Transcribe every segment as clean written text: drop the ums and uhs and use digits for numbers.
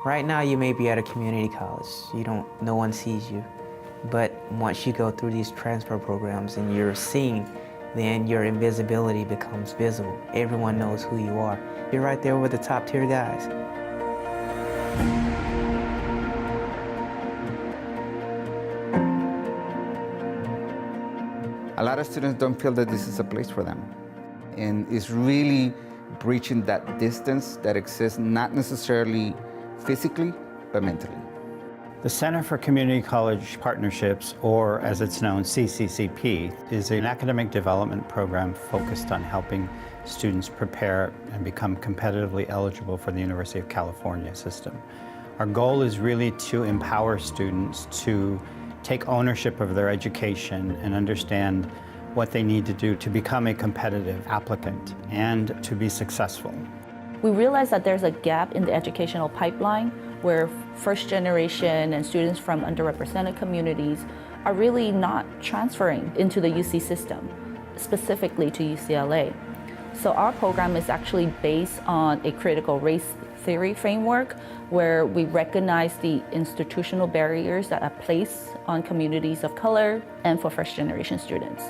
Right now you may be at a community college. No one sees you. But once you go through these transfer programs and you're seen, then your invisibility becomes visible. Everyone knows who you are. You're right there with the top tier guys. A lot of students don't feel that this is a place for them. And it's really breaching that distance that exists not necessarily physically, but mentally. The Center for Community College Partnerships, or as it's known, CCCP, is an academic development program focused on helping students prepare and become competitively eligible for the University of California system. Our goal is really to empower students to take ownership of their education and understand what they need to do to become a competitive applicant and to be successful. We realize that there's a gap in the educational pipeline where first generation and students from underrepresented communities are really not transferring into the UC system, specifically to UCLA. So our program is actually based on a critical race theory framework where we recognize the institutional barriers that are placed on communities of color and for first generation students.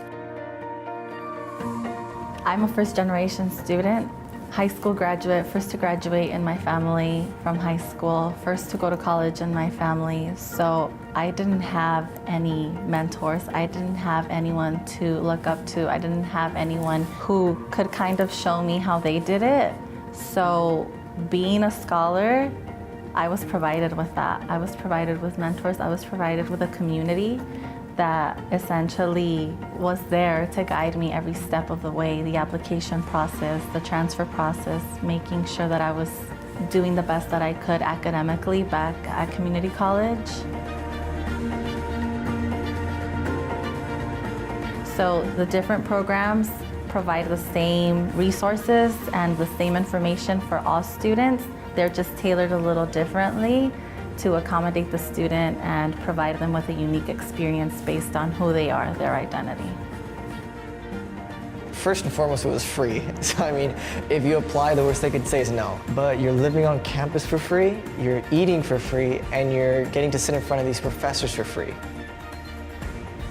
I'm a first generation student, high school graduate, first to graduate in my family from high school, first to go to college in my family. So I didn't have any mentors. I didn't have anyone to look up to. I didn't have anyone who could kind of show me how they did it. So being a scholar, I was provided with that. I was provided with mentors. I was provided with a community that essentially was there to guide me every step of the way, the application process, the transfer process, making sure that I was doing the best that I could academically back at community college. So the different programs provide the same resources and the same information for all students. They're just tailored a little differently to accommodate the student and provide them with a unique experience based on who they are, their identity. First and foremost, it was free. So I mean, if you apply, the worst they could say is no. But you're living on campus for free, you're eating for free, and you're getting to sit in front of these professors for free.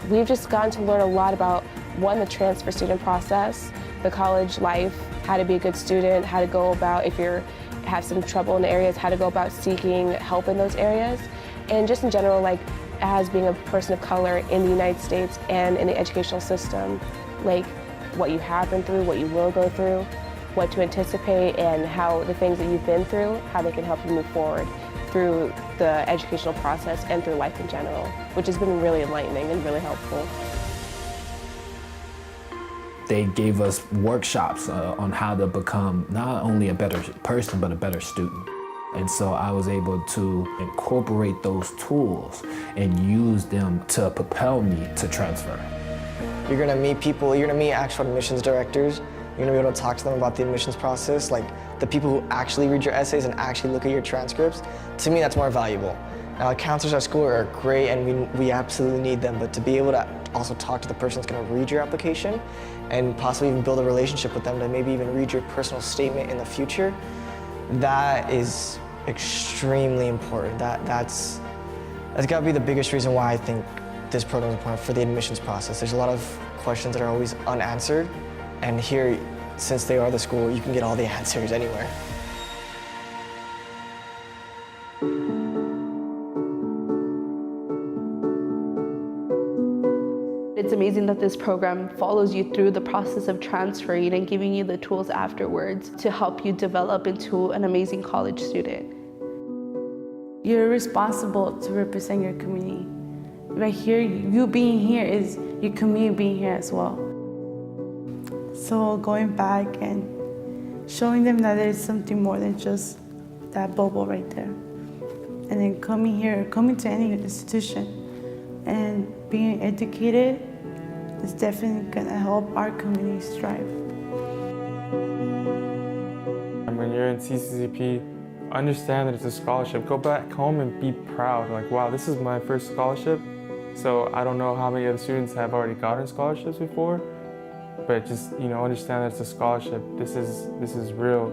We've just gotten to learn a lot about, one, the transfer student process, the college life, how to be a good student, how to go about if you have some trouble in areas, how to go about seeking help in those areas, and just in general, like as being a person of color in the United States and in the educational system, like what you have been through, what you will go through, what to anticipate, and how the things that you've been through, how they can help you move forward through the educational process and through life in general, which has been really enlightening and really helpful. They gave us workshops on how to become not only a better person, but a better student. And so I was able to incorporate those tools and use them to propel me to transfer. You're gonna meet people, you're gonna meet actual admissions directors, you're gonna be able to talk to them about the admissions process, like the people who actually read your essays and actually look at your transcripts. To me, that's more valuable. Now, counselors at school are great and we absolutely need them, but to be able to also talk to the person that's gonna read your application and possibly even build a relationship with them to maybe even read your personal statement in the future, that is extremely important. That's gotta be the biggest reason why I think this program is important for the admissions process. There's a lot of questions that are always unanswered, and here, since they are the school, you can get all the answers anywhere. It's amazing that this program follows you through the process of transferring and giving you the tools afterwards to help you develop into an amazing college student. You're responsible to represent your community. Right here, you being here is your community being here as well. So going back and showing them that there's something more than just that bubble right there. And then coming here, coming to any institution and being educated is definitely gonna help our community strive. When you're in CCCP, understand that it's a scholarship. Go back home and be proud. Like, wow, this is my first scholarship. So I don't know how many other students have already gotten scholarships before, but just, understand that it's a scholarship. This is real,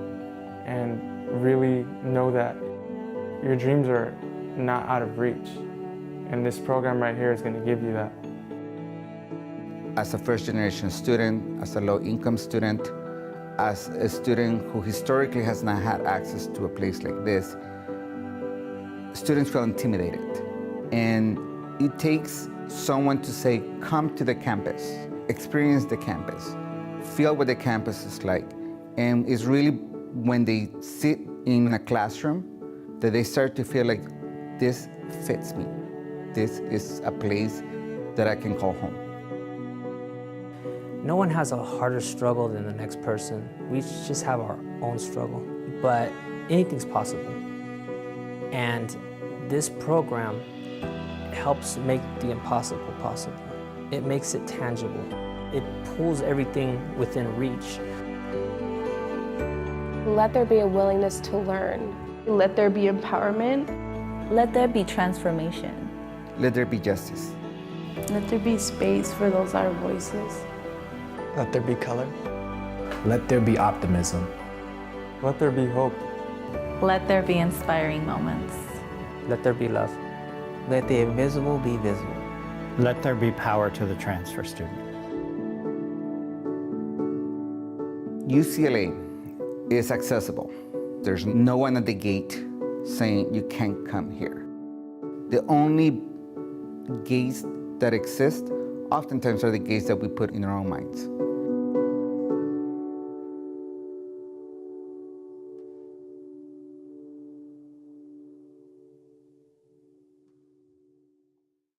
and really know that your dreams are not out of reach. And this program right here is going to give you that. As a first-generation student, as a low-income student, as a student who historically has not had access to a place like this, students feel intimidated. And it takes someone to say, come to the campus, experience the campus, feel what the campus is like. And it's really when they sit in a classroom that they start to feel like, this fits me. This is a place that I can call home. No one has a harder struggle than the next person. We just have our own struggle, but anything's possible. And this program helps make the impossible possible. It makes it tangible. It pulls everything within reach. Let there be a willingness to learn. Let there be empowerment. Let there be transformation. Let there be justice. Let there be space for those our voices. Let there be color. Let there be optimism. Let there be hope. Let there be inspiring moments. Let there be love. Let the invisible be visible. Let there be power to the transfer student. UCLA is accessible. There's no one at the gate saying you can't come here. The only gates that exist oftentimes are the gates that we put in our own minds.